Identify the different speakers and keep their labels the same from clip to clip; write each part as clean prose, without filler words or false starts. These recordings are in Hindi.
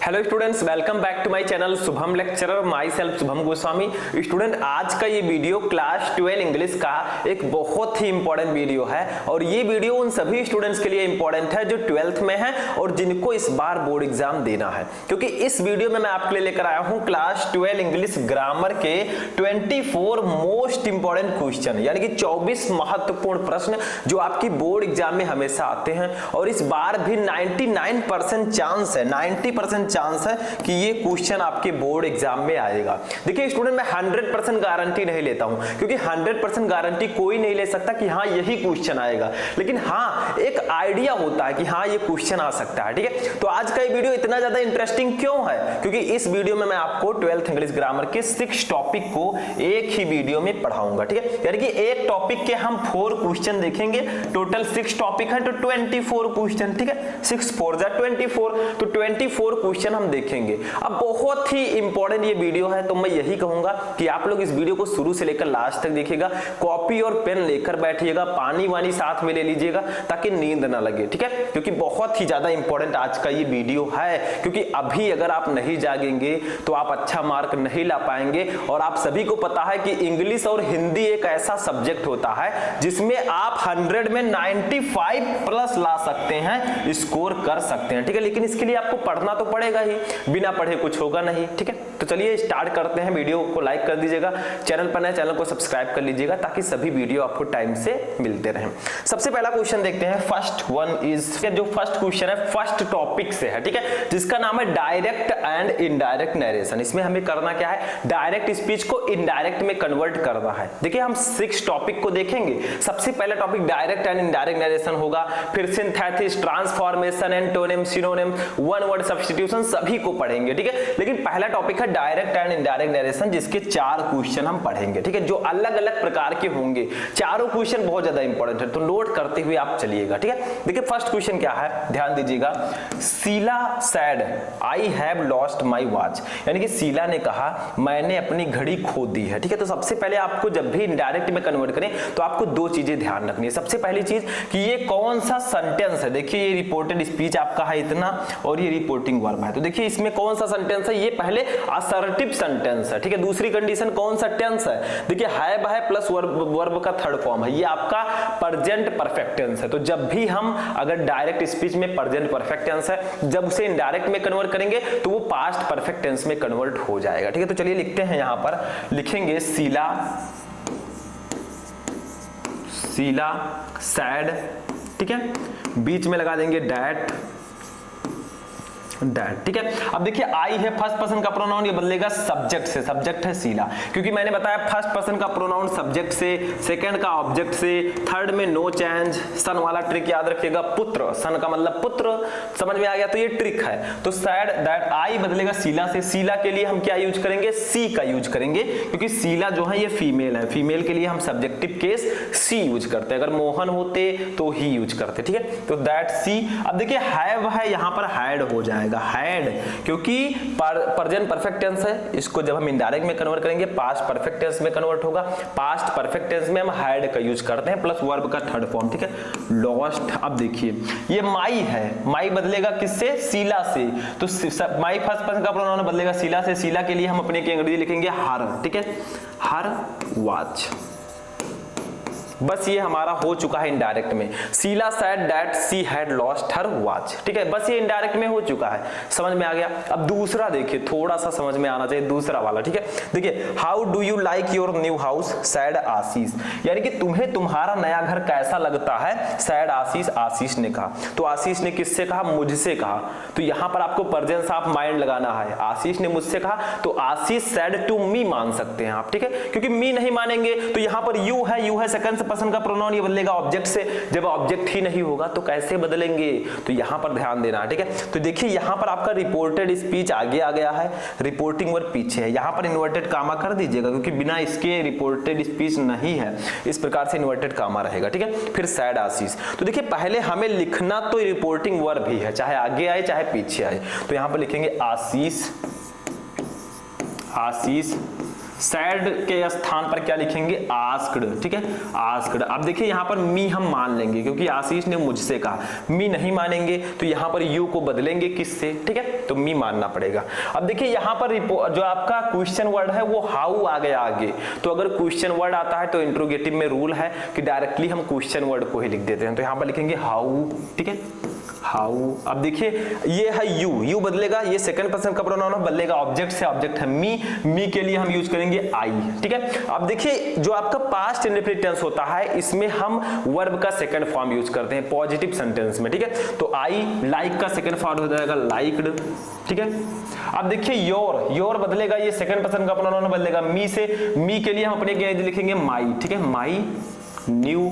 Speaker 1: Hello students, welcome back to my channel Shubham lecturer, myself Shubham Goswami. Student, आज का ये वीडियो क्लास 12 इंग्लिश का एक बहुत ही इंपॉर्टेंट वीडियो है और ये वीडियो उन सभी स्टूडेंट्स के लिए इंपॉर्टेंट है जो 12th में है और जिनको इस बार बोर्ड एग्जाम देना है, क्योंकि इस वीडियो में मैं आपके लिए लेकर आया हूं क्लास 12 इंग्लिश ग्रामर के 24 मोस्ट इंपॉर्टेंट क्वेश्चन, यानी कि 24 महत्वपूर्ण प्रश्न जो आपकी बोर्ड एग्जाम में हमेशा आते हैं और इस बार भी 99% चांस है, 90% चांस है कि ये क्वेश्चन आपके बोर्ड एग्जाम में आएगा। देखिए स्टूडेंट, मैं 100% गारंटी नहीं लेता हूं, क्योंकि 100% गारंटी कोई नहीं ले सकता कि हाँ यही क्वेश्चन आएगा, लेकिन हाँ एक आइडिया होता है कि हाँ ये क्वेश्चन आ सकता है। ठीक है, तो आज का ये वीडियो इतना ज्यादा इंटरेस्टिंग क्यों है, क्योंकि इस वीडियो में मैं आपको 12th इंग्लिश ग्रामर के 6 टॉपिक को एक ही वीडियो में पढ़ाऊंगा। ठीक है, यानी कि एक टॉपिक के हम 4 क्वेश्चन देखेंगे। टोटल 6 टॉपिक है तो 24 क्वेश्चन। ठीक है, 6 4 जा 24, तो 24 क्वेश्चन हम देखेंगे। अब बहुत ही इंपॉर्टेंट ये वीडियो है, तो मैं यही कहूंगा कि आप लोग इस वीडियो को शुरू से लेकर लास्ट तक देखिएगा, कॉपी और पेन लेकर बैठिएगा, पानी वानी साथ में ले लीजिएगा ताकि नींद ना लगे। ठीक है, क्योंकि बहुत ही ज्यादा इंपॉर्टेंट आज का ये वीडियो है, क्योंकि अभी अगर आप नहीं जागेंगे तो आप अच्छा मार्क नहीं ला पाएंगे। और आप सभी को पता है कि इंग्लिश और हिंदी एक ऐसा सब्जेक्ट होता है जिसमें आप 100 में 95 प्लस ला सकते हैं, स्कोर कर सकते हैं। ठीक है, लेकिन इसके लिए आपको पढ़ना तो पड़ेगा ही, बिना पढ़े कुछ होगा नहीं। ठीक है, तो चलिए स्टार्ट करते हैं। वीडियो को लाइक कर दीजिएगा, चैनल पर नए चैनल को सब्सक्राइब कर लीजिएगा ताकि सभी वीडियो आपको टाइम से मिलते रहें। सबसे पहला क्वेश्चन देखते हैं। फर्स्ट वन इज, जो फर्स्ट क्वेश्चन है फर्स्ट टॉपिक से है, ठीक है, जिसका नाम है डायरेक्ट एंड इनडायरेक्ट नरेशन। इसमें हमें करना क्या है, डायरेक्ट स्पीच को इनडायरेक्ट में कन्वर्ट करना है। देखिए हम 6 टॉपिक को देखेंगे। सबसे पहला topic direct and indirect narration होगा, फिर synthesis, transformation, antonym, synonym, one word substitution सभी को पढ़ेंगे। ठीक है, लेकिन पहला टॉपिक है डायरेक्ट एंड इनडायरेक्ट नरेशन, जिसके 4 क्वेश्चन हम पढ़ेंगे। ठीक है, जो अलग अलग प्रकार के होंगे। चारों क्वेश्चन बहुत ज्यादा इंपॉर्टेंट है, तो नोट करते हुए आप चलिएगा। ठीक है, देखिए फर्स्ट क्वेश्चन क्या है, ध्यान दीजिएगा। Sheela said I have lost my watch, यानी कि शीला ने कहा मैंने अपनी घड़ी खो दी है। ठीक है, तो सबसे पहले आपको जब भी इनडायरेक्ट में कन्वर्ट करें तो आपको 2 चीजें ध्यान रखनी है। सबसे पहली चीज कि ये कौन सा सेंटेंस है। देखिए ये रिपोर्टेड स्पीच आपका है इतना और ये रिपोर्टिंग वर्ब है, तो देखिए इसमें कौन सा सेंटेंस है, ये पहले असर्टिव सेंटेंस है। ठीक है, दूसरी कंडीशन कौन सा टेंस है, देखिए हैव है प्लस वर्ब का थर्ड फॉर्म है, ये आपका प्रेजेंट परफेक्ट टेंस है। तो जब भी हम अगर डायरेक्ट स्पीच में प्रेजेंट परफेक्ट टेंस है, जब उसे इनडायरेक्ट में कन्वर्ट करेंगे तो वो पास्ट परफेक्ट टेंस में कन्वर्ट हो जाएगा। ठीक है, तो चलिए लिखते हैं, यहां पर लिखेंगे शीला सैड, ठीक है, बीच में लगा देंगे डैट। ठीक है, अब देखिए आई है फर्स्ट पर्सन का प्रोनाउन, ये बदलेगा सब्जेक्ट से, सब्जेक्ट है शीला, क्योंकि मैंने बताया फर्स्ट पर्सन का प्रोनाउन सब्जेक्ट से, सेकंड का ऑब्जेक्ट से, थर्ड में नो चेंज। सन वाला ट्रिक याद रखिएगा, पुत्र, सन का मतलब पुत्र, समझ में आ गया, तो ये ट्रिक है। तो सैड दैट आई बदलेगा शीला से, शीला के लिए हम क्या यूज करेंगे, सी का यूज करेंगे, क्योंकि शीला जो है ये फीमेल है, फीमेल के लिए हम सब्जेक्टिव केस सी यूज करते हैं, अगर मोहन होते तो ही यूज करते। ठीक है, तो दैट सी। अब देखिए हैव है, यहां पर हैड हो जाएगा, हैड, क्योंकि प्रेजेंट परफेक्ट टेंस है, इसको जब हम इनडायरेक्ट में कन्वर्ट करेंगे पास्ट परफेक्ट टेंस में कन्वर्ट होगा। पास्ट परफेक्ट टेंस में हम हैड का यूज करते हैं प्लस वर्ब का थर्ड फॉर्म। ठीक है, लॉस्ट। अब देखिए ये माई है, माई बदलेगा किससे, शीला से, तो माई फर्स्ट पर्सन का प्रोनाउन बदलेगा शीला से, शीला के लिए हम अपने की अंग्रेजी लिखेंगे हर। ठीक है, हर वॉच। बस ये हमारा हो चुका है इनडायरेक्ट में, Sheela said that she had lost her watch. ठीक है, बस ये इनडायरेक्ट में हो चुका है, समझ में आ गया। अब दूसरा देखिए, थोड़ा सा समझ में आना चाहिए दूसरा वाला। ठीक है, देखिए how do you like your new house said Ashish, यानी कि तुम्हें तुम्हारा नया घर कैसा लगता है, सैड आशीष, आशीष ने कहा। तो आशीष ने किससे कहा, मुझसे कहा, तो यहां पर आपको प्रेजेंस ऑफ माइंड लगाना है। आशीष ने मुझसे कहा तो आशीष सैड टू मी मान सकते हैं आप। ठीक है, क्योंकि मी नहीं मानेंगे तो यहां पर यू है सेकंड पर्सन का प्रोनाउन, ये बदलेगा ऑब्जेक्ट से, जब ऑब्जेक्ट ही नहीं होगा तो कैसे बदलेंगे, तो यहां पर ध्यान देना। ठीक है, तो देखिए यहां पर आपका रिपोर्टेड स्पीच आगे आ गया है, रिपोर्टिंग वर्ब पीछे है, यहां पर इन्वर्टेड कामा कर दीजिएगा, क्योंकि बिना इसके रिपोर्टेड स्पीच नहीं है, इस प्रकार से इन्वर्टेड कामा रहेगा। ठीक है, फिर सैड आशीष। तो देखिए पहले हमें लिखना तो रिपोर्टिंग वर्ब ही है, चाहे आगे आए चाहे पीछे आए, तो यहां पर लिखेंगे आशीष सैड के स्थान पर क्या लिखेंगे, आस्क्ड, ठीक है, आस्क्ड। अब देखिए यहाँ पर मी हम मान लेंगे क्योंकि आशीष ने मुझसे कहा, मी नहीं मानेंगे तो यहाँ पर यू को बदलेंगे किससे, ठीक है, तो मी मानना पड़ेगा। अब देखिए यहाँ पर जो आपका क्वेश्चन वर्ड है वो हाउ आ गया आगे, तो अगर क्वेश्चन वर्ड आता है तो इंट्रोगेटिव में रूल है कि डायरेक्टली हम क्वेश्चन वर्ड को ही लिख देते हैं, तो यहाँ पर लिखेंगे हाउ, ठीक है, हाउ। अब देखिए ये है यू, यू बदलेगा, ये सेकंड पर्सन का प्रोनाउन बदलेगा, ऑब्जेक्ट से ऑब्जेक्ट है मी, मी के लिए हम यूज करेंगे आई, ठीक है। अब देखिए जो आपका पास्ट इंडेफिनिट टेंस होता है इसमें हम वर्ब का सेकंड फॉर्म यूज करते हैं पॉजिटिव सेंटेंस में, ठीक है, तो आई, लाइक का सेकंड फॉर्म हो जाएगा लाइक्ड, ठीक है। अब देखिए योर, योर बदलेगा, ये सेकंड पर्सन का प्रोनाउन बदलेगा, मी से, मी के लिए हम अपने लिखेंगे माई, ठीक है, माई न्यू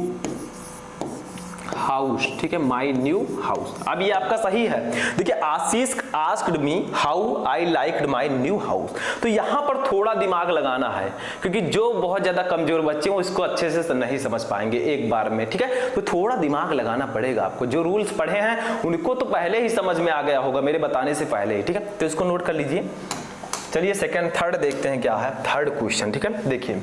Speaker 1: हाउस, ठीक है, माई न्यू हाउस। अब ये आपका सही है। देखिए Ashish asked me how I liked my new house, तो यहां पर थोड़ा दिमाग लगाना है क्योंकि जो बहुत ज्यादा कमजोर बच्चे हैं इसको अच्छे से नहीं समझ पाएंगे एक बार में, ठीक है, तो थोड़ा दिमाग लगाना पड़ेगा आपको। जो रूल्स पढ़े हैं उनको तो पहले ही समझ में आ गया होगा मेरे बताने से पहले ही, ठीक है, तो इसको नोट कर लीजिए। चलिए सेकंड थर्ड देखते हैं क्या है, थर्ड क्वेश्चन, ठीक है। देखिए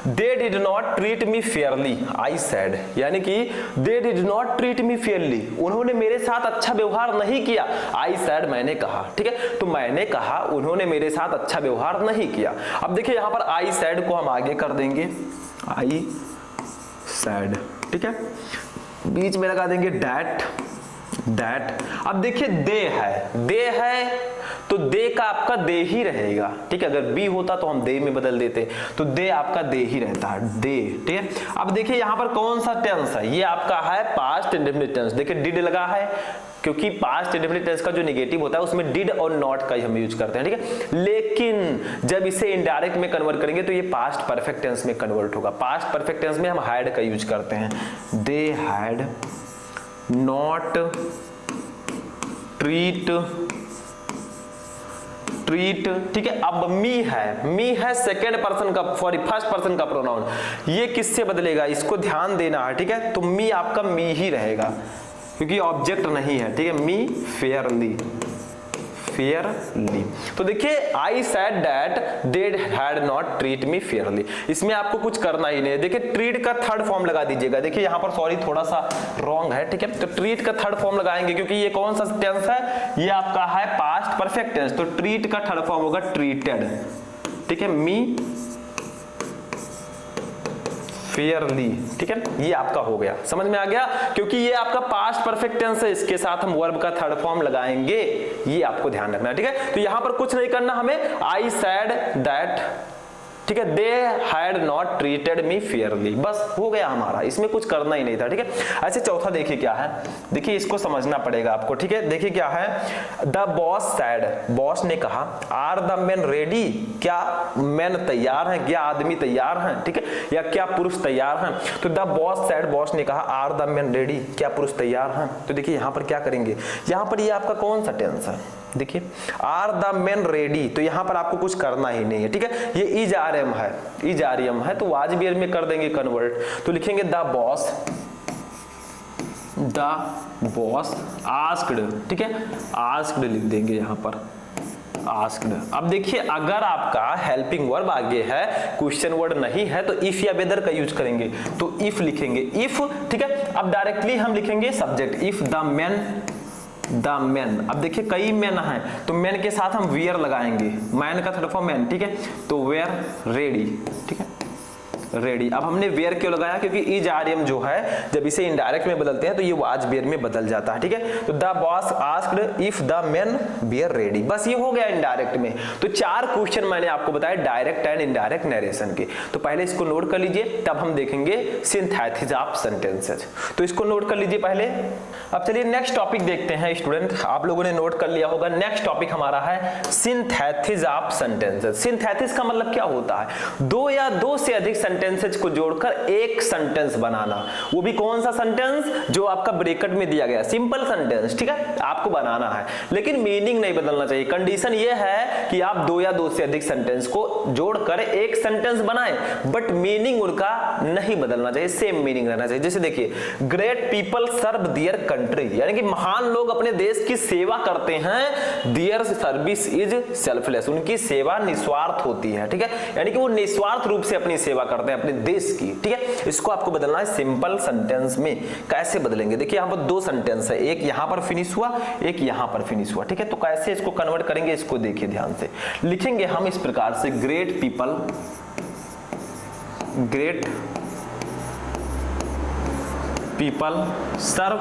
Speaker 1: they did not treat me Fairlie I sad, यानी कि they did not treat me Fairlie, उन्होंने मेरे साथ अच्छा व्यवहार नहीं किया, आई सैड मैंने कहा, ठीक है, तो मैंने कहा उन्होंने मेरे साथ अच्छा व्यवहार नहीं किया। अब देखिए यहां पर आई सैड को हम आगे कर देंगे आई सैड, ठीक है, बीच में लगा देंगे डैट, दैट। अब देखिए दे है तो दे का आपका दे ही रहेगा, ठीक है, अगर बी होता तो हम दे में बदल देते, तो दे आपका दे ही रहता है, दे, ठीक है। अब देखिए यहां पर कौन सा टेंस है, ये आपका है पास्ट इंडेफिनिट टेंस। देखिए डिड लगा है क्योंकि पास्ट इंडेफिनिट टेंस का जो नेगेटिव होता है उसमें डिड और नॉट का ही हम यूज करते हैं, ठीक है। लेकिन जब इसे इनडायरेक्ट में कन्वर्ट करेंगे तो ये पास्ट परफेक्ट टेंस में कन्वर्ट होगा। पास्ट परफेक्ट टेंस में हम हैड का यूज करते हैं, दे हैड नॉट ट्रीट, ठीक है। अब मी है सेकेंड पर्सन का, सॉरी फर्स्ट पर्सन का प्रोनाउन, ये किससे बदलेगा इसको ध्यान देना है, ठीक है, तो मी आपका मी ही रहेगा क्योंकि ऑब्जेक्ट नहीं है, ठीक है, मी फेयरली, फेयरली। तो देखिए आई sad that they had not treat me Fairlie, इसमें आपको कुछ करना ही नहीं है। देखिए ट्रीट का थर्ड फॉर्म लगा दीजिएगा, देखिए यहां पर सॉरी थोड़ा सा रॉन्ग है, ठीक है, तो ट्रीट का थर्ड फॉर्म लगाएंगे क्योंकि ये कौन सा टेंस है, ये आपका है पास्ट परफेक्ट टेंस, तो ट्रीट का थर्ड फॉर्म होगा ट्रीटेड, ठीक है, मी फेयरली, ठीक है, ये आपका हो गया, समझ में आ गया, क्योंकि ये आपका पास्ट परफेक्ट टेंस है, इसके साथ हम वर्ब का थर्ड फॉर्म लगाएंगे, ये आपको ध्यान रखना है, ठीक है। तो यहां पर कुछ नहीं करना हमें, आई सैड दैट, ठीक है, they had not treated me Fairlie, बस हो गया हमारा, इसमें कुछ करना ही नहीं था, ठीक है। ऐसे चौथा देखिए क्या है, देखिए इसको समझना पड़ेगा आपको, ठीक है। देखिए क्या है, द बॉस सैड, बॉस ने कहा, आर द मैन रेडी, क्या मैन तैयार हैं, क्या आदमी तैयार हैं, ठीक है, या क्या पुरुष तैयार हैं। तो द बॉस सैड, बॉस ने कहा, आर द मैन रेडी, क्या पुरुष तैयार हैं। तो देखिए यहां पर क्या करेंगे, यहां पर ये आपका कौन सा टेंस है, देखिए आर द मैन रेडी, तो यहां पर आपको कुछ करना ही नहीं है, ठीक है, ये इज आरएम है, इज आरएम है, तो आज भी में कर देंगे कन्वर्ट, तो लिखेंगे द बॉस आस्क्ड, ठीक है, आस्क्ड लिख देंगे यहां पर, आस्क्ड। अब देखिए अगर आपका हेल्पिंग वर्ब आगे है, क्वेश्चन वर्ड नहीं है, तो इफ या वेदर का यूज करेंगे, तो इफ लिखेंगे, इफ, ठीक है। अब डायरेक्टली हम लिखेंगे सब्जेक्ट, इफ द मैन, अब देखिए कई मैन हैं, तो मैन के साथ हम वेयर लगाएंगे, मैन का थर्ड फॉर्म मैन, ठीक है, तो वेयर रेडी, ठीक है, रेडी। अब हमने वेयर क्यों लगाया, क्योंकि इज आरएम जो है जब इसे इनडायरेक्ट में बदलते हैं तो ये वाज वेयर में बदल जाता है, ठीक है। तो the boss asked if the man were ready, बस ये हो गया इनडायरेक्ट में। तो 4 क्वेश्चन मैंने आपको बताया डायरेक्ट एंड इनडायरेक्ट नरेशन के, तो पहले इसको नोट कर लीजिए, तब हम देखेंगे सिंथेसिस ऑफ सेंटेंसेस, तो इसको नोट कर लीजिए पहले। अब चलिए नेक्स्ट टॉपिक देखते हैं स्टूडेंट, आप लोगों ने नोट कर लिया होगा, नेक्स्ट टॉपिक हमारा है सिंथेसिस ऑफ सेंटेंसेस। सिंथेसिस का मतलब क्या होता है, 2 या 2 से अधिक सेंटेंस सेंटेंसेज को जोड़कर एक सेंटेंस बनाना, वो भी कौन सा सेंटेंस, जो आपका ब्रैकेट में दिया गया सिंपल सेंटेंस, ठीक है, आपको बनाना है, लेकिन मीनिंग नहीं बदलना चाहिए। कंडीशन ये है कि आप दो या दो से अधिक सेंटेंस को जोड़कर एक सेंटेंस बनाएं, बट मीनिंग उनका नहीं बदलना चाहिए, सेम मीनिंग रहना चाहिए। जैसे देखिए, great people serve their country, यानी कि महान लोग अपने देश की सेवा करते हैं, देयर सर्विस इज सेल्फलेस, उनकी सेवा निस्वार्थ होती है, ठीक है, यानी कि वो निस्वार्थ रूप से अपनी सेवा करते हैं अपने देश की, ठीक है। इसको आपको बदलना है सिंपल सेंटेंस में। कैसे बदलेंगे, देखिए यहां पर दो सेंटेंस है, एक यहां पर फिनिश हुआ, एक यहां पर फिनिश हुआ, ठीक है। तो कैसे इसको कन्वर्ट करेंगे, इसको देखिए ध्यान से। लिखेंगे हम इस प्रकार से, great people, great people serve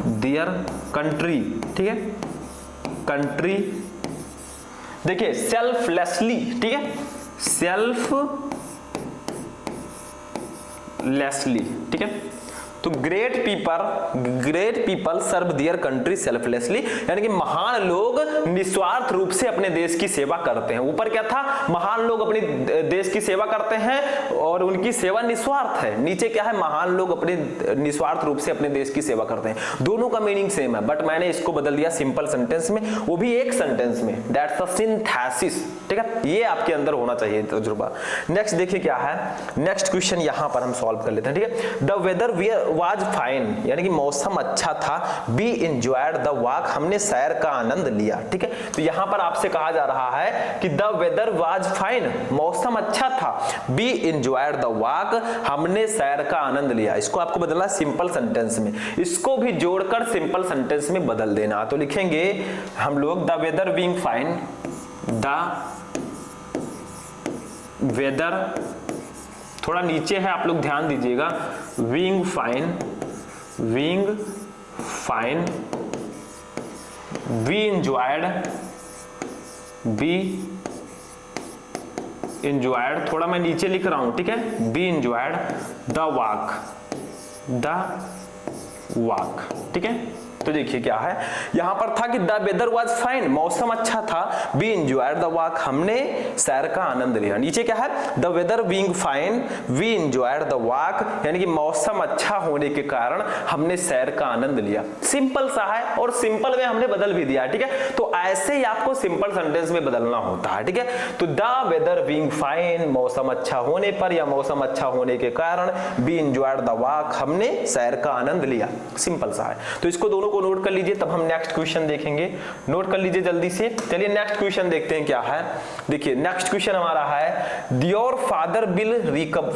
Speaker 1: their country, ठीक है, कंट्री, देखिए सेल्फलेसली, ठीक है, सेल्फलेसली, ठीक है। तो great people serve their country selflessly, यानी कि महान लोग निस्वार्थ रूप से अपने देश की सेवा करते हैं। ऊपर क्या था, महान लोग अपने देश की सेवा करते हैं और उनकी सेवा निस्वार्थ है, नीचे क्या है, महान लोग अपने निस्वार्थ रूप से अपने देश की सेवा करते हैं। दोनों का मीनिंग सेम है, बट मैंने इसको बदल दिया सिंपल सेंटेंस में, वो भी एक सेंटेंस में, दैट्स अ सिंथेसिस, ठीक है, ये आपके अंदर होना चाहिए तजुर्बा। नेक्स्ट देखिए क्या है, नेक्स्ट क्वेश्चन यहां पर हम सॉल्व कर लेते हैं, ठीक है। द वेदर वाज फाइन, यानी कि मौसम अच्छा था, बी एंजॉयड द वॉक, हमने सैर का आनंद लिया, ठीक है। तो यहां पर आपसे कहा जा रहा है कि द वेदर वाज फाइन, मौसम अच्छा था, बी एंजॉयड द वॉक, हमने सैर का आनंद लिया। इसको आपको बदलना सिंपल सेंटेंस में, इसको भी जोड़कर सिंपल सेंटेंस में बदल देना। तो लिखेंगे हम लोग, the weather being fine, the weather, थोड़ा नीचे है आप लोग ध्यान दीजिएगा, बीइंग फाइन, वी एंजॉयड, थोड़ा मैं नीचे लिख रहा हूं, ठीक है, बी एंजॉयड द वॉक, ठीक है। तो देखिए क्या है, यहां पर था कि द वेदर वाज फाइन, मौसम अच्छा था, बी एंजॉयड द वॉक, हमने सैर का आनंद लिया। नीचे क्या है, the weather being fine, we enjoyed the walk, यानी कि मौसम अच्छा होने के कारण हमने सैर का आनंद लिया। सिंपल सा है और सिंपल में हमने बदल भी दिया, ठीक है। तो ऐसे ही आपको सिंपल सेंटेंस में बदलना होता है, ठीक है। तो द वेदर बीइंग फाइन, मौसम अच्छा होने पर या मौसम अच्छा होने के कारण, बी एंजॉयड द वॉक, हमने सैर का आनंद लिया, सिंपल सा है। तो इसको दोनों को नोट कर लीजिए, तब हम नेक्स्ट क्वेश्चन देखेंगे। नोट कर लीजिए जल्दी से। चलिए नेक्स्ट क्वेश्चन देखते हैं क्या है। देखिए नेक्स्ट क्वेश्चन हमारा है, your father will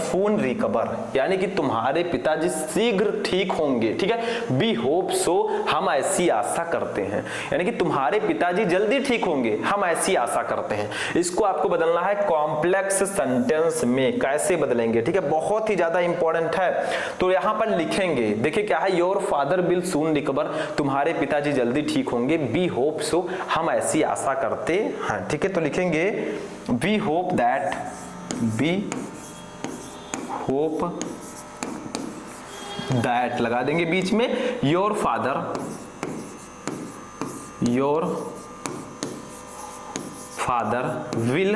Speaker 1: soon recover, यानी कि तुम्हारे पिताजी शीघ्र ठीक होंगे, ठीक है। बी होप सो, हम ऐसी आशा करते हैं, यानी कि तुम्हारे पिताजी जल्दी ठीक होंगे, हम ऐसी आशा करते हैं। इसको आपको बदलना है कॉम्प्लेक्स सेंटेंस में। कैसे बदलेंगे, ठीक है, बहुत ही ज्यादा इंपॉर्टेंट है। तो यहां पर लिखेंगे, देखिए क्या है, your father will soon recover, तुम्हारे पिताजी जल्दी ठीक होंगे, बी होप सो, हम ऐसी आशा करते हैं, ठीक है। तो लिखेंगे we hope that, we hope that लगा देंगे बीच में, your father will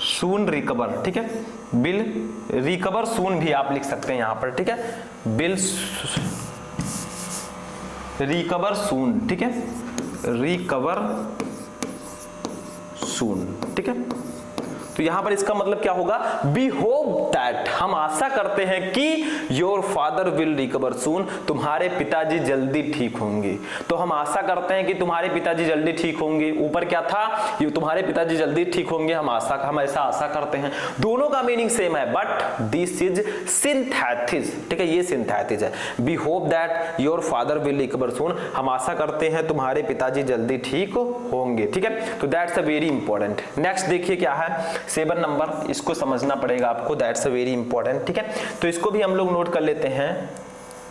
Speaker 1: soon recover, ठीक है। विल रिकवर सून भी आप लिख सकते हैं यहां पर, ठीक है, विल रिकवर सून, ठीक है, रिकवर सून, ठीक है। तो यहां पर इसका मतलब क्या होगा, बी होप दैट, हम आशा करते हैं कि योर फादर विल रिकवर सून, तुम्हारे पिताजी जल्दी ठीक होंगे। तो हम आशा करते हैं कि तुम्हारे पिताजी जल्दी ठीक होंगे, ऊपर क्या था, ये तुम्हारे पिताजी जल्दी ठीक होंगे, हम ऐसा आशा करते हैं। दोनों का मीनिंग सेम है, बट दिस इज सिंथेसिस, ठीक है, ये सिंथेसिस है। We hope that your father will recover soon, हम आशा करते हैं तुम्हारे पिताजी जल्दी ठीक होंगे, ठीक है। तो that's a very important. Next देखिए क्या है, 7 नंबर, इसको समझना पड़ेगा आपको, दैट्स अ वेरी इंपॉर्टेंट, ठीक है। तो इसको भी हम लोग नोट कर लेते हैं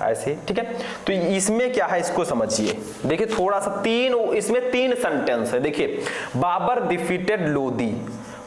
Speaker 1: ऐसे, ठीक है। तो इसमें क्या है, इसको समझिए। देखिए थोड़ा सा इसमें तीन सेंटेंस है। देखिए, बाबर डिफीटेड लोदी,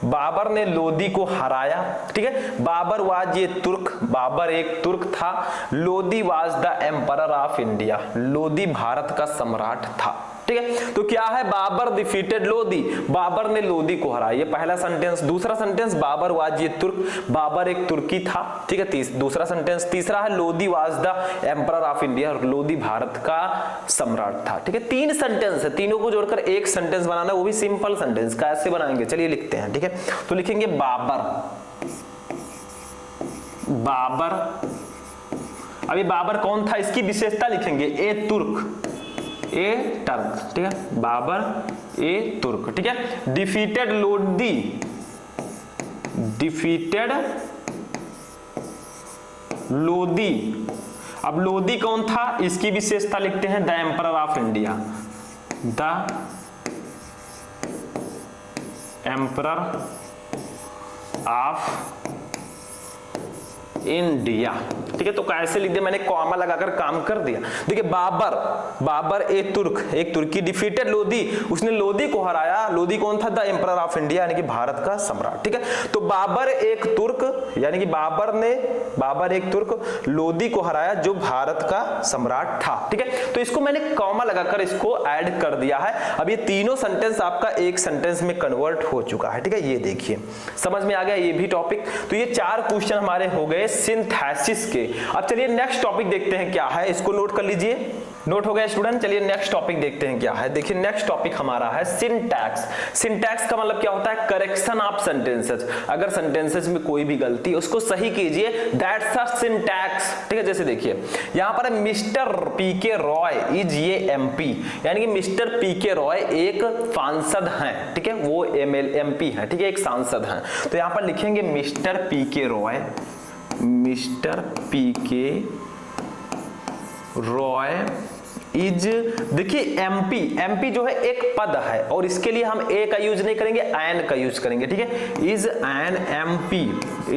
Speaker 1: बाबर ने लोदी को हराया, ठीक है। बाबर वाज ये तुर्क, बाबर एक तुर्क था। Lodi was the emperor of India, Lodi Bharat का सम्राट था, ठीक ठीक है। तो क्या है, बाबर डिफीटेड लोदी, बाबर ने लोदी को हराया, ये पहला सेंटेंस। दूसरा सेंटेंस, बाबर वाज ये तुर्क, बाबर एक तुर्की था, ठीक है, दूसरा सेंटेंस। तीसरा है, Lodi was the emperor of India, Lodi Bharat का सम्राट था, ठीक है। 3 सेंटेंस है, तीनों को जोड़कर एक सेंटेंस बनाना, वो भी सिंपल सेंटेंस। कैसे बनाएंगे, चलिए लिखते हैं, ठीक है। तो लिखेंगे बाबर, बाबर, अभी बाबर कौन था, इसकी विशेषता लिखेंगे, ए तुर्क, ए टर्क, ठीक है, बाबर ए तुर्क, ठीक है। डिफीटेड लोदी, डिफीटेड लोदी, अब लोदी कौन था, इसकी विशेषता लिखते हैं, the emperor of India, the emperor of India, ठीक है। तो कैसे लिख दिया मैंने, कॉमा लगाकर काम कर दिया। देखिए बाबर, बाबर ए तुर्क, एक तुर्की, डिफीटेड लोदी, उसने लोदी को हराया, लोदी कौन था, द एम्परर ऑफ इंडिया यानी कि भारत का सम्राट, ठीक है। तो बाबर एक तुर्क, यानी कि बाबर एक तुर्क लोदी को हराया जो भारत का सम्राट था, ठीक है। तो इसको मैंने कॉमा लगाकर इसको ऐड कर दिया है। अब ये तीनों सेंटेंस आपका एक सेंटेंस में कन्वर्ट हो चुका है, ठीक है। ये देखिए, समझ में आ गया ये भी टॉपिक। तो ये 4 क्वेश्चन हमारे हो गए सिंथेसिस के। अब चलिए नेक्स्ट टॉपिक देखते हैं क्या है, इसको नोट कर लीजिए। नोट हो गया स्टूडेंट, चलिए नेक्स्ट टॉपिक देखते हैं क्या है। देखिए नेक्स्ट टॉपिक हमारा है सिंटैक्स। सिंटैक्स का मतलब क्या होता है, करेक्शन ऑफ सेंटेंसेस। अगर सेंटेंसेस में कोई भी गलती उसको सही कीजिए, दैट्स अ सिंटैक्स, ठीक है। जैसे देखिए यहां पर मिस्टर पीके रॉय इज ये एमपी, यानी कि मिस्टर पीके रॉय एक सांसद हैं, ठीक है, वो एमपी है, ठीक है, एक सांसद हैं। तो यहां पर लिखेंगे mister PK Roy, mister PK Roy is, देखिए एमपी, एमपी जो है एक पद है और इसके लिए हम ए का यूज नहीं करेंगे, एन का यूज करेंगे, ठीक है। Is an MP,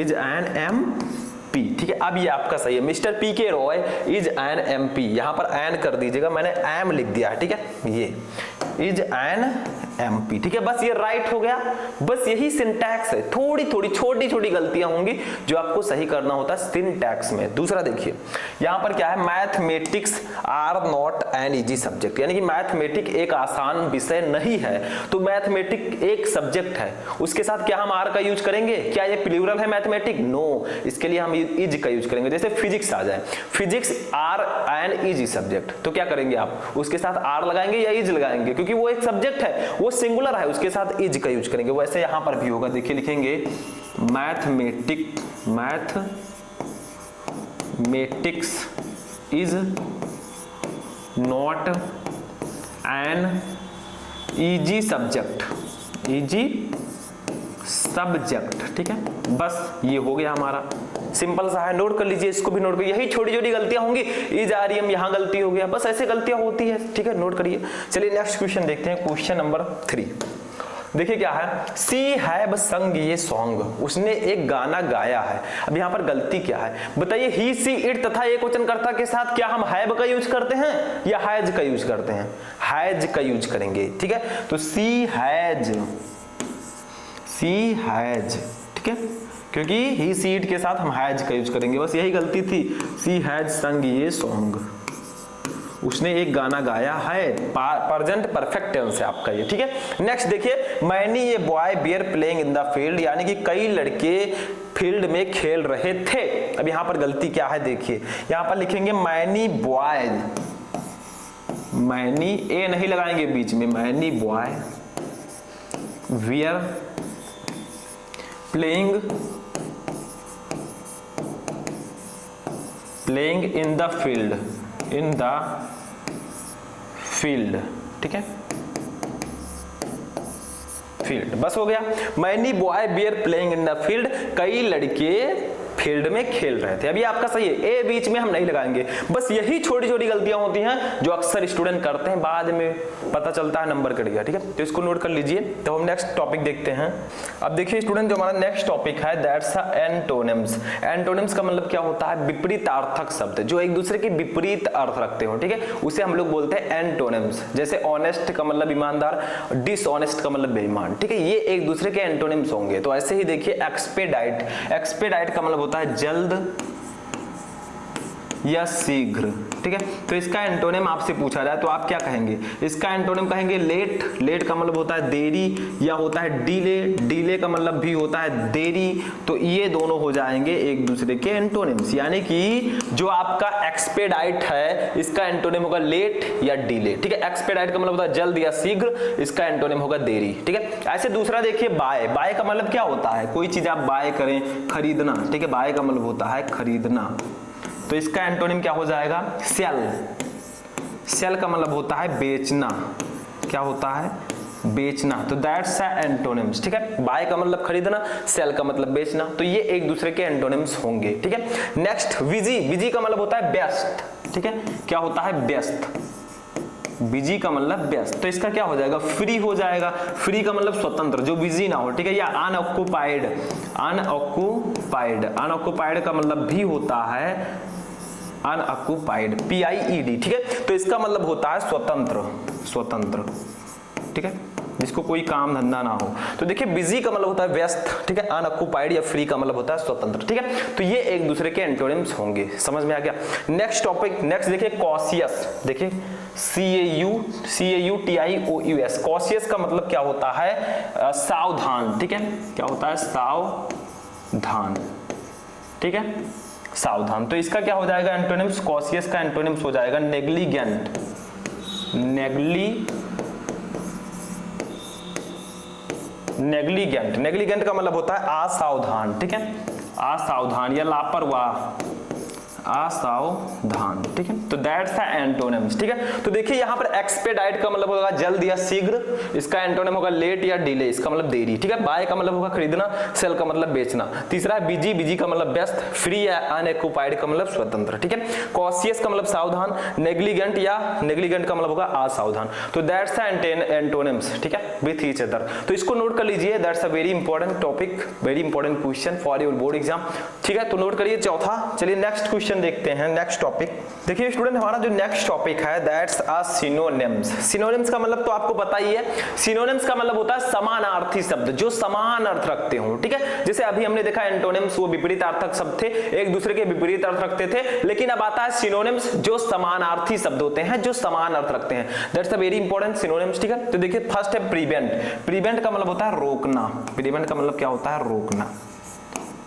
Speaker 1: is an MP, ठीक है। अब ये आपका सही है, mister PK Roy is an MP, यहां पर एन कर दीजिएगा, मैंने एम लिख दिया है, ठीक है, ये इज एन एमपी, ठीक है। बस ये राइट हो गया, बस यही सिंटैक्स है। थोड़ी थोड़ी छोटी छोटी गलतियां होंगी जो आपको सही करना होता है सिंटैक्स में। दूसरा देखिए यहां पर क्या है, mathematics are not an easy subject, यानी कि मैथमेटिक एक आसान विषय नहीं है। तो मैथमेटिक एक सब्जेक्ट है, उसके साथ क्या हम आर का यूज करेंगे, क्या ये प्लूरल है मैथमेटिक, नो, इसके लिए हम इज का यूज करेंगे। जैसे फिजिक्स आ जाए, physics are an easy subject, तो क्या करेंगे आप, उसके साथ आर लगाएंगे या इज लगाएंगे, क्योंकि वो एक सब्जेक्ट है, वो सिंगुलर है, उसके साथ इज का यूज करेंगे। वैसे यहां पर भी होगा, देखिए लिखेंगे mathematics is not an easy subject, easy subject, ठीक है। बस ये हो गया हमारा, सिंपल सा है, नोट कर लीजिए, इसको भी नोट करिए। यही छोटी छोटी गलतियां होंगी, इज आ रही है, यहां गलती हो गया, बस ऐसे गलतियां होती है, ठीक है, नोट करिए। चलिए नेक्स्ट क्वेश्चन देखते हैं, क्वेश्चन नंबर 3। देखिए क्या है, सी हैव संग ये सॉन्ग, उसने एक गाना गाया है। अब यहाँ पर गलती क्या है बताइए, ही सी इट तथा एक वचनकर्ता के साथ क्या हम हैव का यूज करते हैं या हैज का यूज करते हैं, हैज का यूज करेंगे, ठीक है। तो सी हैज, ठीक है, क्योंकि ही सी इट के साथ हम हैज का यूज करेंगे, बस यही गलती थी। सी हैज संग ये सॉन्ग, उसने एक गाना गाया है, प्रेजेंट परफेक्ट टेंस है आपका ये, ठीक है। नेक्स्ट देखिए, मैनी ये boy were playing in the field, यानी कि कई लड़के फील्ड में खेल रहे थे। अब यहाँ पर गलती क्या है देखिए, यहाँ पर लिखेंगे मैनी बॉय, मैनी ए नहीं लगाएंगे बीच में, many boy were playing in the field, ठीक है, फील्ड, बस हो गया। Many boy were playing in the field, कई लड़के फील्ड में खेल रहे थे। अभी आपका सही है, ए बीच में हम नहीं लगाएंगे, बस यही छोटी छोटी गलतियां होती हैं जो अक्सर स्टूडेंट करते हैं, बाद में पता चलता है नंबर कट गया, ठीक है। तो इसको नोट कर लीजिए। तो हम नेक्स्ट टॉपिक देखते हैं। अब देखिए स्टूडेंट, जो हमारा नेक्स्ट टॉपिक है दैट्स एंटोनिम्स। एंटोनिम्स का मतलब क्या होता है, विपरीतार्थक शब्द जो एक दूसरे के विपरीत अर्थ रखते हो, ठीक है, उसे हम लोग बोलते हैं एंटोनिम्स। जैसे ऑनेस्ट का मतलब ईमानदार, डिसऑनेस्ट का मतलब बेईमान, ठीक है, ये एक दूसरे के एंटोनिम्स होंगे। तो ऐसे ही देखिए एक्सपेडाइट, एक्सपेडाइट का मतलब होता है जल्द या शीघ्र, ठीक है। तो इसका एंटोनिम आपसे पूछा जाए तो आप क्या कहेंगे, इसका एंटोनिम कहेंगे लेट, लेट का मतलब होता है देरी, या होता है डीले, डीले का मतलब भी होता है देरी। तो ये दोनों हो जाएंगे एक दूसरे के एंटोनिम्स, यानी कि जो आपका एक्सपेडाइट है इसका एंटोनिम होगा लेट या डीले, ठीक है। एक्सपेडाइट का मतलब होता है जल्द या शीघ्र, इसका एंटोनिम होगा देरी, ठीक है। ऐसे दूसरा देखिए बाय, बाय का मतलब क्या होता है, कोई चीज आप बाय करें, खरीदना, ठीक है। बाय का मतलब होता है खरीदना, तो इसका एंटोनिम क्या हो जाएगा सेल, सेल का मतलब होता है बेचना, क्या होता है बेचना। तो दैट्स एंटोनिम्स, ठीक है। बाय का मतलब खरीदना, सेल का मतलब बेचना, तो ये एक दूसरे के एंटोनिम्स होंगे, ठीक है। नेक्स्ट बिजी, बिजी का मतलब होता है व्यस्त, ठीक है। क्या होता है व्यस्त, बिजी का मतलब व्यस्त, तो इसका क्या हो जाएगा फ्री हो जाएगा, फ्री का मतलब स्वतंत्र, जो बिजी ना हो, ठीक है। या अनऑक्युपाइड, अनऑक्युपाइड, अनऑक्युपाइड का मतलब भी होता है अनऑक्युपाइड, PIED, ठीक है। तो इसका मतलब होता है स्वतंत्र, स्वतंत्र, ठीक है, जिसको कोई काम धंधा ना हो। तो देखिए बिजी का मतलब होता है व्यस्त, ठीक है। अनऑक्युपाइड या फ्री का मतलब होता है स्वतंत्र, ठीक है। तो ये एक दूसरे के एंटोनिम्स होंगे, समझ में आ गया। नेक्स्ट टॉपिक, नेक्स्ट देखिए कॉशियस, देखिए CAUTIOUS, कॉशियस का मतलब क्या होता है सावधान, ठीक है। क्या होता है सावधान, ठीक है, सावधान। तो इसका क्या हो जाएगा एंटोनिम्स, कॉशियस का एंटोनिम्स हो जाएगा नेग्लिजेंट, नेग्लिजेंट, नेग्लिजेंट का मतलब होता है असावधान, ठीक है, असावधान या लापरवाह, असावधान, ठीक है। तो दैट्स द एंटोनिम्स, ठीक है। तो देखिए यहाँ पर एक्सपेडाइट का मतलब होगा जल्द या शीघ्र, इसका एंटोनिम होगा लेट या डिले, इसका मतलब देरी, ठीक है। बाय का मतलब होगा खरीदना, सेल का मतलब बेचना। तीसरा है बिजी, बिजी का मतलब व्यस्त, फ्री या अनऑक्युपाइड का मतलब स्वतंत्र, ठीक है। कॉशियस का मतलब सावधान, नेग्लिजेंट या नेग्लिजेंट का मतलब होगा असावधान। तो दैट्स द एंटोनिम्स, ठीक है, विथ ईच अदर। तो इसको नोट कर लीजिए, that's a very important topic, very important question for your board exam, ठीक है। तो नोट करिए चौथा। चलिए नेक्स्ट क्वेश्चन देखते हैं, नेक्स्ट टॉपिक। देखिए स्टूडेंट हमारा जो नेक्स्ट टॉपिक है दैट्स अ सिनोनिम्स। सिनोनिम्स का मतलब तो आपको पता ही है, सिनोनिम्स का मतलब होता है समानार्थी शब्द जो समान अर्थ रखते हो, ठीक है। जैसे अभी हमने देखा एंटोनिम्स वो विपरीत अर्थक शब्द थे, एक दूसरे के विपरीत अर्थ रखते थे, लेकिन अब आता है सिनोनिम्स जो समानार्थी शब्द होते हैं, जो समान अर्थ रखते हैं। That's a very important synonyms, ठीक है। तो देखिए फर्स्ट है प्रिवेंट, प्रिवेंट का मतलब होता है रोकना, प्रिवेंट का मतलब क्या होता है रोकना।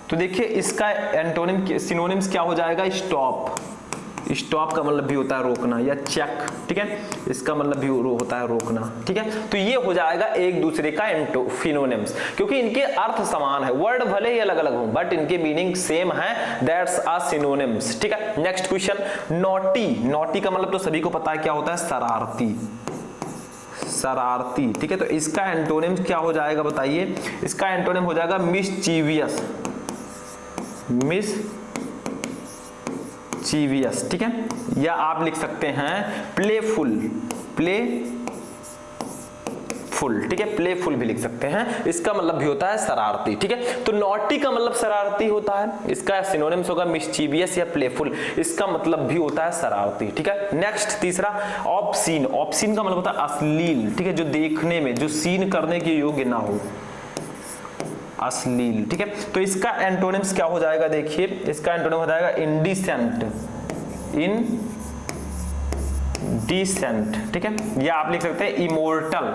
Speaker 1: तो देखिए इसका एंटोनिम सिनोनिम्स क्या हो जाएगा स्टॉप, स्टॉप का मतलब भी होता है रोकना, या चेक, ठीक है, इसका मतलब भी होता है रोकना, ठीक है। तो ये हो जाएगा एक दूसरे का सिनोनिम्स, क्योंकि इनके अर्थ समान है, वर्ड भले ही अलग अलग हो बट इनके मीनिंग सेम है, दैट्स अ सिनोनिम्स, ठीक है। नेक्स्ट क्वेश्चन नॉटी, नॉटी का मतलब तो सभी को पता है क्या होता है शरारती, शरारती, ठीक है। तो इसका एंटोनिम क्या हो जाएगा बताइए, इसका एंटोनिम हो जाएगा मिसचीवियस, मिसचीवियस, ठीक है। या आप लिख सकते हैं प्लेफुल, प्लेफुल, ठीक है, प्लेफुल भी लिख सकते हैं, इसका मतलब भी होता है शरारती, ठीक है। तो नॉटी का मतलब शरारती होता है, इसका सिनोनिम्स होगा मिसचीवियस या प्लेफुल, इसका मतलब भी होता है शरारती, ठीक है। नेक्स्ट तीसरा ऑब्सीन, ऑब्सीन का मतलब होता है अश्लील, ठीक है, जो देखने में, जो सीन करने के योग्य ना हो, अश्लील, ठीक है। तो इसका एंटोनिम्स क्या हो जाएगा देखिए, इसका एंटोनिम हो जाएगा इंडिसेंट, इनडिसेंट, ठीक है। या आप लिख सकते हैं इमोर्टल,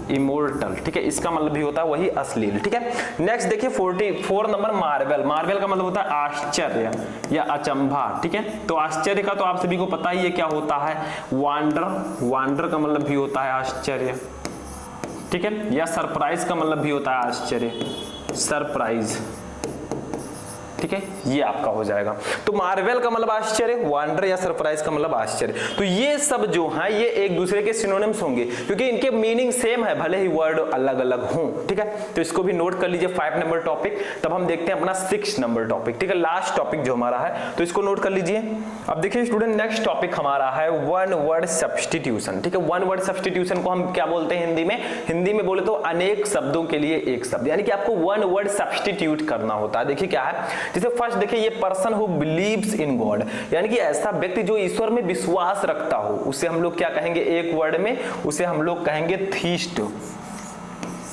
Speaker 1: इमोर्टल, ठीक है, इसका मतलब भी होता है वही अश्लील, ठीक है। नेक्स्ट देखिए 44 नंबर मार्वेल, मार्वेल का मतलब होता है आश्चर्य या अचंभा, ठीक है। तो आश्चर्य का तो आप सभी को पता ही है क्या होता है वांडर, वांडर का मतलब भी होता है आश्चर्य, ठीक है। या सरप्राइज का मतलब भी होता है आश्चर्य, सरप्राइज, ठीक है, ये आपका हो जाएगा। तो मार्वेल का मतलब आश्चर्य, वंडर या सरप्राइज का मतलब आश्चर्य। तो ये सब जो है ये एक दूसरे के सिनोनिम्स होंगे, क्योंकि इनके मीनिंग सेम है भले ही वर्ड अलग अलग हों, ठीक है। तो इसको भी नोट कर लीजिए 5 नंबर टॉपिक। तब हम देखते हैं अपना 6 नंबर टॉपिक, ठीक है, लास्ट टॉपिक जो हमारा है, तो इसको नोट कर लीजिए। अब देखिए स्टूडेंट नेक्स्ट टॉपिक हमारा है वन वर्ड सब्स्टिट्यूशन, ठीक है। वन वर्ड सब्स्टिट्यूशन को हम क्या बोलते हैं हिंदी में, हिंदी में बोले तो अनेक शब्दों के लिए एक शब्द, यानी कि आपको वन वर्ड सब्स्टिट्यूट करना होता है। देखिए क्या है, जैसे फर्स्ट देखिए ये person who believes in God, यानी कि ऐसा व्यक्ति जो ईश्वर में विश्वास रखता हो, उसे हम लोग क्या कहेंगे एक वर्ड में, उसे हम लोग कहेंगे थीस्ट,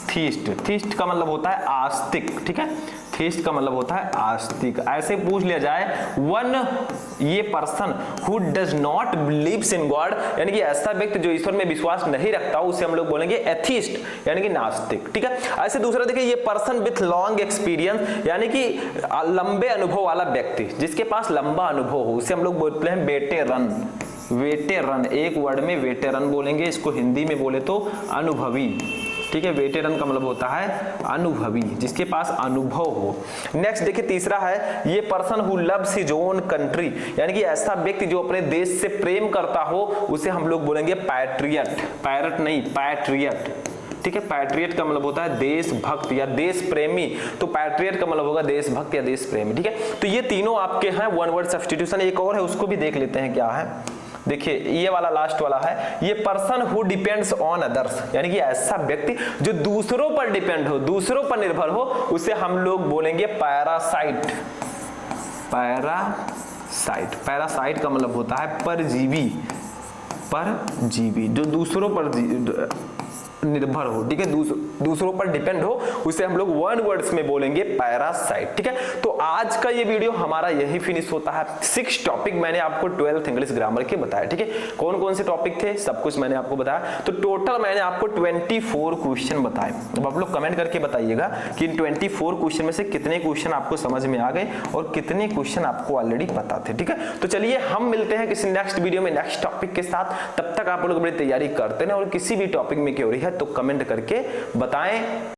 Speaker 1: थीस्ट, थीस्ट का मतलब होता है आस्तिक, ठीक है। एथिस्ट का मतलब होता है आस्तिक। ऐसे पूछ लिया जाए वन ये person who does not believes in God, यानी कि ऐसा व्यक्ति जो ईश्वर में विश्वास नहीं रखता, उसे हम लोग बोलेंगे एथिस्ट यानी कि नास्तिक। ठीक है, ऐसे दूसरा देखिए ये पर्सन विथ लॉन्ग एक्सपीरियंस, यानी कि लंबे अनुभव वाला व्यक्ति, जिसके पास लंबा अनुभव हो, उसे हम लोग बोलते हैं वेटेरन। वेटेरन एक वर्ड में वेटेरन बोलेंगे, इसको हिंदी में बोले तो अनुभवी। ठीक है, वेटेरन का मतलब होता है अनुभवी, जिसके पास अनुभव हो। नेक्स्ट देखिए तीसरा है ये person who loves his own country, यानी कि ऐसा व्यक्ति जो अपने देश से प्रेम करता हो, उसे हम लोग बोलेंगे पैट्रियट। पैरट नहीं, पैट्रियट। ठीक है, पैट्रियट का मतलब होता है देशभक्त या देश प्रेमी, तो पैट्रियट का मतलब होगा देशभक्त या देश प्रेमी। ठीक है, तो ये तीनों आपके हैं वन वर्ड सब्स्टिट्यूशन। एक और है, उसको भी देख लेते हैं क्या है। देखिए ये वाला लास्ट वाला है ये person who depends on others, यानी कि ऐसा व्यक्ति जो दूसरों पर डिपेंड हो, दूसरों पर निर्भर हो, उसे हम लोग बोलेंगे पैरासाइट। पैरासाइट, पैरासाइट का मतलब होता है परजीवी। परजीवी जो दूसरों पर निर्भर हो। ठीक है, दूसरों पर डिपेंड हो, उसे हम लोग वन वर्ड्स में बोलेंगे पैरासाइट। ठीक है, तो आज का ये वीडियो हमारा यही फिनिश होता है। 6 टॉपिक मैंने आपको 12th इंग्लिश ग्रामर के बताया। ठीक है, कौन कौन से टॉपिक थे सब कुछ मैंने आपको बताया। तो टोटल मैंने आपको 24 क्वेश्चन बताए। अब आप लोग कमेंट करके बताइएगा कि इन 24 क्वेश्चन में से कितने क्वेश्चन आपको समझ में आ गए और कितने क्वेश्चन आपको ऑलरेडी पता थे। ठीक है, तो चलिए हम मिलते हैं किसी नेक्स्ट वीडियो में नेक्स्ट टॉपिक के साथ। तब तक आप लोग अपनी तैयारी करते हैं और किसी भी टॉपिक में क्यों रही है तो कमेंट करके बताएं।